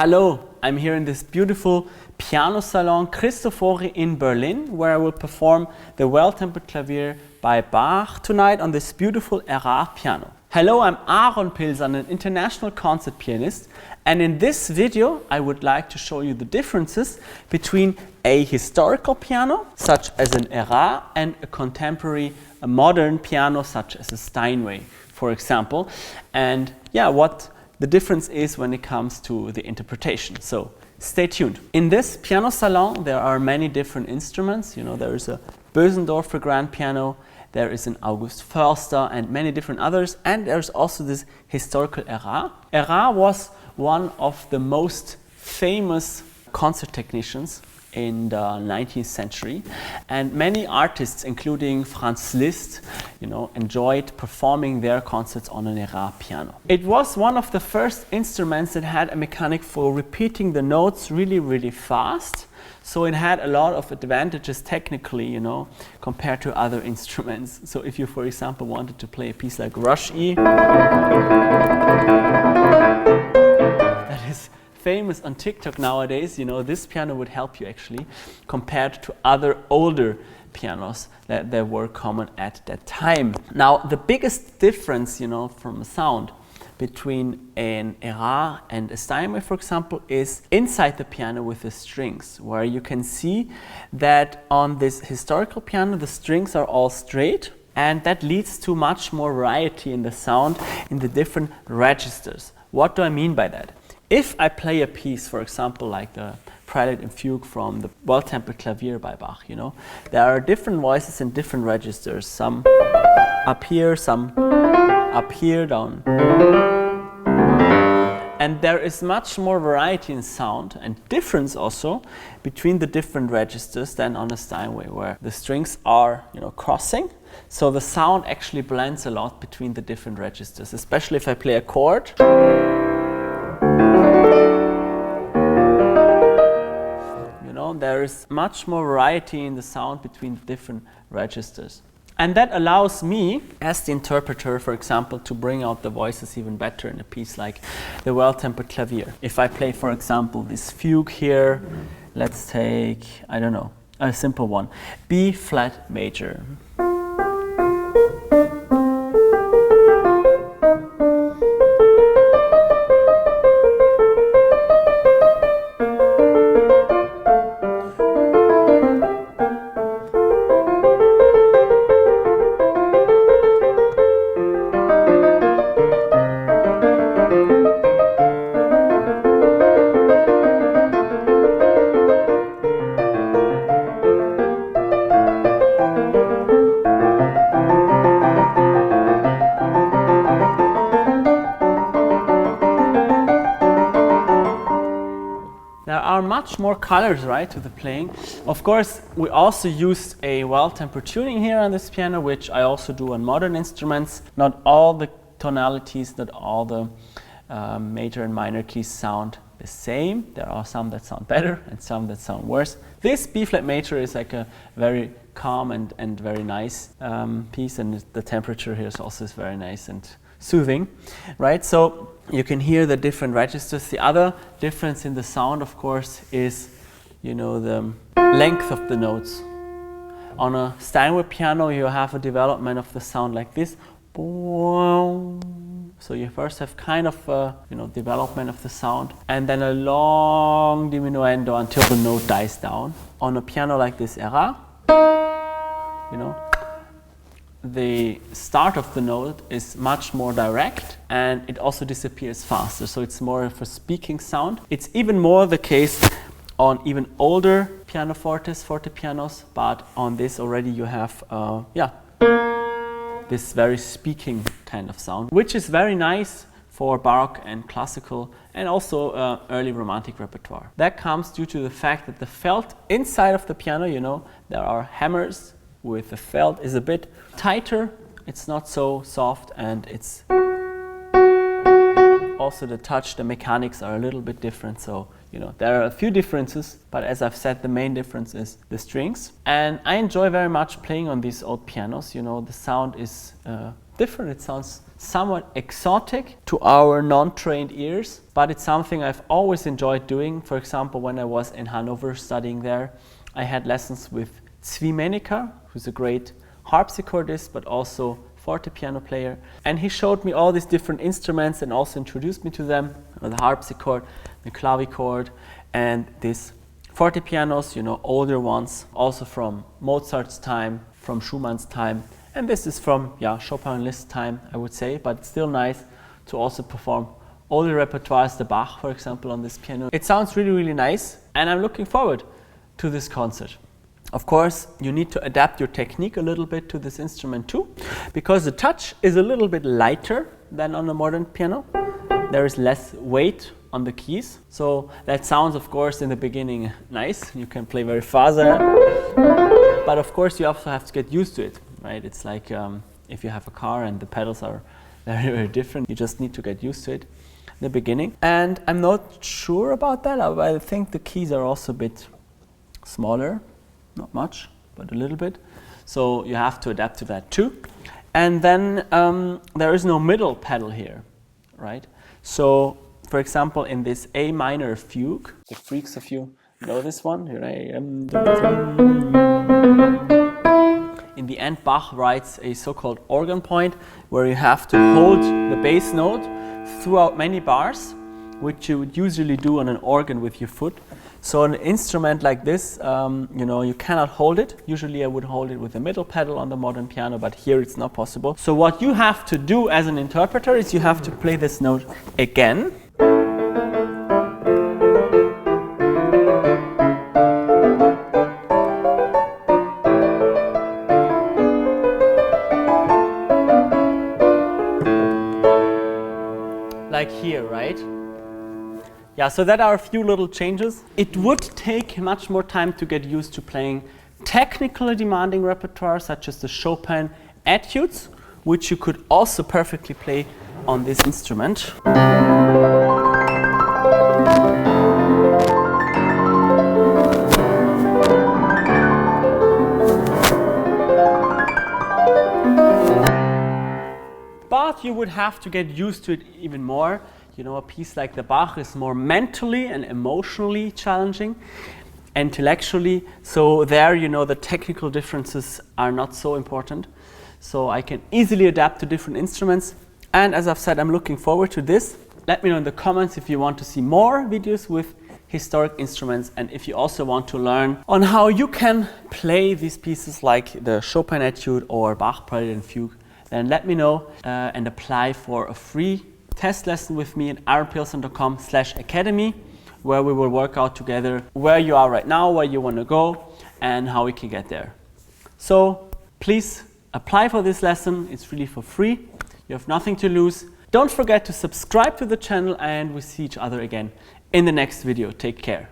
Hello, I'm here in this beautiful piano salon Cristofori in Berlin, where I will perform the Well-Tempered Clavier by Bach tonight on this beautiful Erard piano. Hello, I'm Aaron Pilsan, an international concert pianist, and in this video I would like to show you the differences between a historical piano, such as an Erard, and a contemporary, a modern piano, such as a Steinway, for example, and what the difference is when it comes to the interpretation. So stay tuned. In this piano salon there are many different instruments. There is a Bösendorfer grand piano, there is an August Förster and many different others, and there's also this historical Erard. Erard was one of the most famous concert technicians in the 19th century, and many artists, including Franz Liszt, enjoyed performing their concerts on an Erard piano. It was one of the first instruments that had a mechanic for repeating the notes really fast, so it had a lot of advantages technically, compared to other instruments. So if you, for example, wanted to play a piece like Rush E, that is famous on TikTok nowadays, this piano would help you actually, compared to other older pianos that were common at that time. Now, the biggest difference, from a sound between an Erard and a Steinway, for example, is inside the piano with the strings, where you can see that on this historical piano the strings are all straight, and that leads to much more variety in the sound in the different registers. What do I mean by that? If I play a piece, for example, like the Prelude and Fugue from the Well-Tempered Clavier by Bach, there are different voices in different registers. Some up here, some up here, down. And there is much more variety in sound and difference also between the different registers than on a Steinway, where the strings are, crossing. So the sound actually blends a lot between the different registers, especially if I play a chord. There is much more variety in the sound between the different registers. And that allows me, as the interpreter, for example, to bring out the voices even better in a piece like the Well-Tempered Clavier. If I play, for example, this fugue here, let's take, a simple one, B flat major. There are much more colors, right, to the playing. Of course, we also used a well-tempered tuning here on this piano, which I also do on modern instruments. Not all the tonalities, not all the major and minor keys sound the same. There are some that sound better and some that sound worse. This B-flat major is like a very calm and very nice piece, and the temperature here is also very nice and soothing, right? So you can hear the different registers. The other difference in the sound, of course, is the length of the notes. On a Steinway piano you have a development of the sound like this. So you first have kind of a development of the sound, and then a long diminuendo until the note dies down. On a piano like this Erard, the start of the note is much more direct, and it also disappears faster, so it's more of a speaking sound. It's even more the case on even older pianofortes, forte pianos, but on this already you have this very speaking kind of sound, which is very nice for Baroque and classical and also early Romantic repertoire. That comes due to the fact that the felt inside of the piano, there are hammers, with the felt is a bit tighter, it's not so soft, and it's also the touch, the mechanics are a little bit different. So there are a few differences, but as I've said, the main difference is the strings. And I enjoy very much playing on these old pianos. The sound is different. It sounds somewhat exotic to our non-trained ears, but it's something I've always enjoyed doing. For example, when I was in Hanover studying there, I had lessons with Zwimenica, who's a great harpsichordist, but also forte piano player. And he showed me all these different instruments and also introduced me to them, the harpsichord, the clavichord, and these forte pianos, older ones, also from Mozart's time, from Schumann's time. And this is from, Chopin and Liszt's time, I would say, but it's still nice to also perform older repertoires, the Bach, for example, on this piano. It sounds really, really nice, and I'm looking forward to this concert. Of course, you need to adapt your technique a little bit to this instrument too, because the touch is a little bit lighter than on a modern piano. There is less weight on the keys, so that sounds, of course, in the beginning nice. You can play very fast, but of course you also have to get used to it, right? It's like if you have a car and the pedals are very, very different. You just need to get used to it in the beginning. And I'm not sure about that. I think the keys are also a bit smaller, not much, but a little bit. So you have to adapt to that too. And then there is no middle pedal here, right? So, for example, in this A minor fugue, the freaks of you know this one. Here I am. In the end, Bach writes a so-called organ point where you have to hold the bass note throughout many bars, which you would usually do on an organ with your foot. So an instrument like this, you cannot hold it. Usually I would hold it with the middle pedal on the modern piano, but here it's not possible. So what you have to do as an interpreter is you have to play this note again. Like here, right? Yeah, so that are a few little changes. It would take much more time to get used to playing technically demanding repertoire, such as the Chopin etudes, which you could also perfectly play on this instrument. But you would have to get used to it even more. A piece like the Bach is more mentally and emotionally challenging, intellectually. So there, the technical differences are not so important. So I can easily adapt to different instruments. And as I've said, I'm looking forward to this. Let me know in the comments if you want to see more videos with historic instruments, and if you also want to learn on how you can play these pieces like the Chopin etude or Bach Prelude and Fugue, then let me know and apply for a free test lesson with me at aaronpearson.com/academy, where we will work out together where you are right now, where you want to go, and how we can get there. So please apply for this lesson. It's really for free. You have nothing to lose. Don't forget to subscribe to the channel, and we'll see each other again in the next video. Take care.